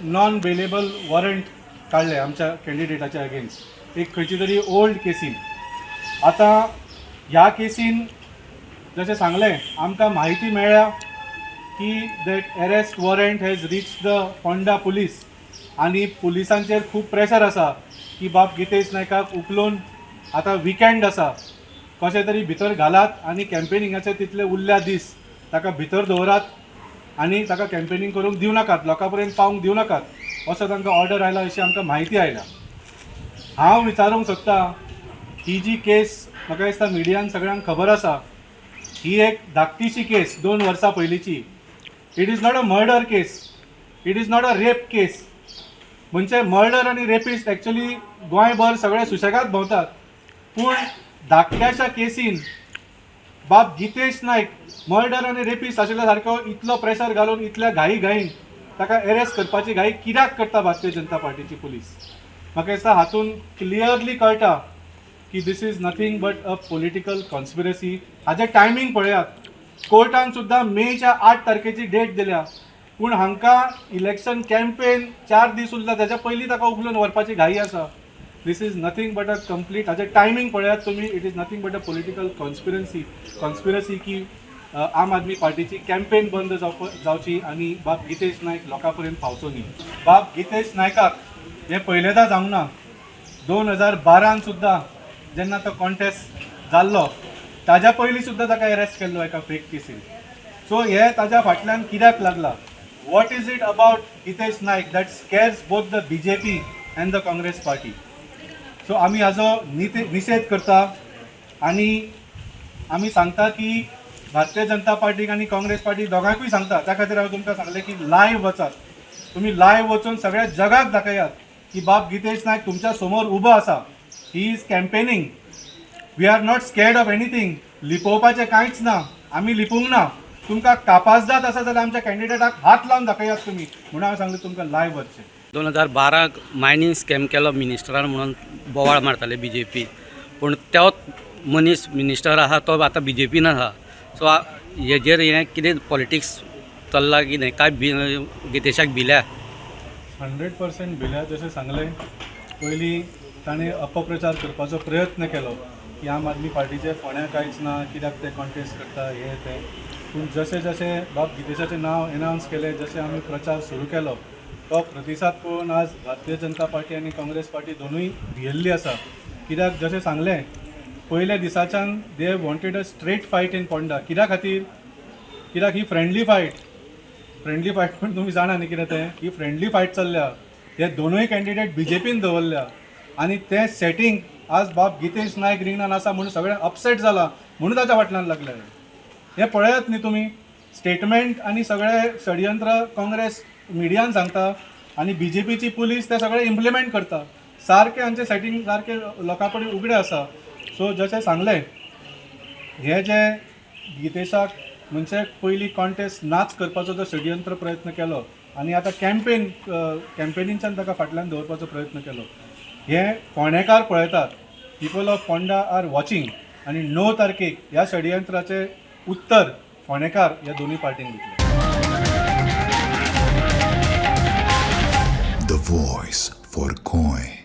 Non bailable warrant काढले आमच्या कॅन्डिडेटाच्या against एक खंयची तरी ओल्ड केसीन. आता ह्या केसीन जशें सांगलें आमकां म्हायती मेळ्ळ्या की that arrest warrant has reach the Phonda police आनी पुलिसांचेर खूब प्रेशर आसा की बाब गितेश नायकाक उखलून आतां विकेंड आसा कशें तरी भितर घालात आनी कॅम्पेनिंगाचे तितले उरल्या दीस ताका भितर दवरात आनी ताका कॅम्पेनिंग करूंक दिवं नाकात, लोकां पर्यंत पावूंक दिवं नाकात असो तांकां ऑर्डर आयला अशी आमकां म्हायती आयल्या. हांव विचारूंक सोदतां ही जी केस म्हाका दिसता मिडियान सगळ्यांक खबर आसा ही एक धाकटीशी केस 2 वर्सां पयलींची. It is not a murder case, it is not a rape case. म्हणजे मर्डर आनी रेपिस्ट एक्चुअली गोंयभर सगळे सुशेगाद भोंवतात पूण धाकट्याशा केसीन बाब गितेश नायक मर्डर आनी रेपिस्ट आशिल्ल्या सारको इतलो प्रेशर घालून इतल्या घाईन ताका अरेस्ट करपाची घाई कित्याक करता भारतीय जनता पार्टीची पुलीस. म्हाका दिसता हातून क्लियरली कळटा की this is nothing but a political conspiracy. हाजें टायमींग पळयात, कोर्टान सुद्दां मेच्या 8 तारखेची डेट दिल्या पूण हांकां इलेक्शन कॅम्पेन 4 दीस उरला ताच्या पयलीं ताका उखलून व्हरपाची घाई आसा. This is nothing but a complete हाजें टायमींग पळयात तुमी. It is nothing but a political conspiracy की आम आदमी पार्टीची कॅम्पेन बंद जावची आनी बाब गितेश नायक लोकां पर्यंत पावचो न्ही. बाब गितेश नायकाक हें पयलेंदा जावंक ना. 2012 सुद्दां जेन्ना तो कॉन्टेस्ट जाल्लो ताज्या पयलीं सुद्दां ताका अरेस्ट केल्लो एका फेक केसीन. सो हे ताज्या फाटल्यान कित्याक लागला? What is it about Gitesh Naik that scares both the BJP and the Congress party? So आमी हाजो निशेध करता आनी आमी सांगता की भारतीय जनता पार्टीक आनी काँग्रेस पार्टी दोगांकूय सांगता. त्या खातीर हांवें तुमकां सांगलें की लायव्ह वचात, तुमी लायव्ह वचून सगळ्या जगाक दाखयात की बाब गितेश नायक तुमच्या समोर उबो आसा. He is campaigning. We are not scared of anything. लिपोवपाचें कांयच ना, आमी लिपूंक ना. तुमकां कापास जात आसा जाल्यार आमच्या कॅन्डिडेटाक हात लावन दाखयात तुमी म्हणून हांवें सांगलें तुमकां लायव्ह वचचें. 2012 मायनींग स्कॅम केलो मिनिस्टरान म्हणून बोवाळ मारताले BJP. पूण तोच मनीस मिनिस्टर आहा तो आतां BJPन आहा. सो हेजेर हें कितें पॉलिटिक्स चल्ला कितें काय गितेशाक भिल्या? 100% भिल्या. जशें सांगलें पयलीं ताणें अपप्रचार करपाचो प्रयत्न केलो की आम आदमी पार्टीचे फोण्या कांयच ना, कित्याक ते कॉन्टेस्ट करता हे ते. पूण जशें जशें बाब गितेशाचें नांव एनावन्स केलें, जशें आमी प्रचार सुरू केलो तो प्रतिसाद पळोवन आज भारतीय जनता पार्टी आनी काँग्रेस पार्टी दोनूय भियेल्ली आसा. कित्याक जशें सांगलें पयल्या दिसाच्यान they wanted a straight fight in Ponda. कित्या खातीर? कित्याक ही फ्रेंडली फायट पण तुमी जाणा न्ही कितें तें. ही फ्रेंडली फायट चल्ल्या. हे दोनूय कॅन्डिडेट BJPन दवरल्या आनी तें सेटींग आज बाब गितेश नायक रिंगणान आसा म्हणून सगळें अपसेट जाला म्हणून ताच्या फाटल्यान लागले. हे पळयात न्ही तुमी. स्टेटमेंट आनी सगळे षडयंत्र काँग्रेस मिडियान सांगता आनी BJPची पुलीस ते सगळे इम्प्लिमेंट करता. सारकें हांचें सेटींग सारकें लोकां कडेन उगडें आसा. सो जशें सांगलें हे जे गितेशाक म्हणजे पयलीं कॉन्टेस्ट नाच करपाचो जो षडयंत्र प्रयत्न केलो आनी आतां कॅम्पेनींच्यान ताका फाटल्यान दवरपाचो प्रयत्न केलो हे फोंडेकार पळयतात. People of Ponda are watching आनी 9 तारखेक ह्या षडयंत्राचें उत्तर फोंडेकार ह्या दोनूय पार्टींक दितले. The voice for Goy.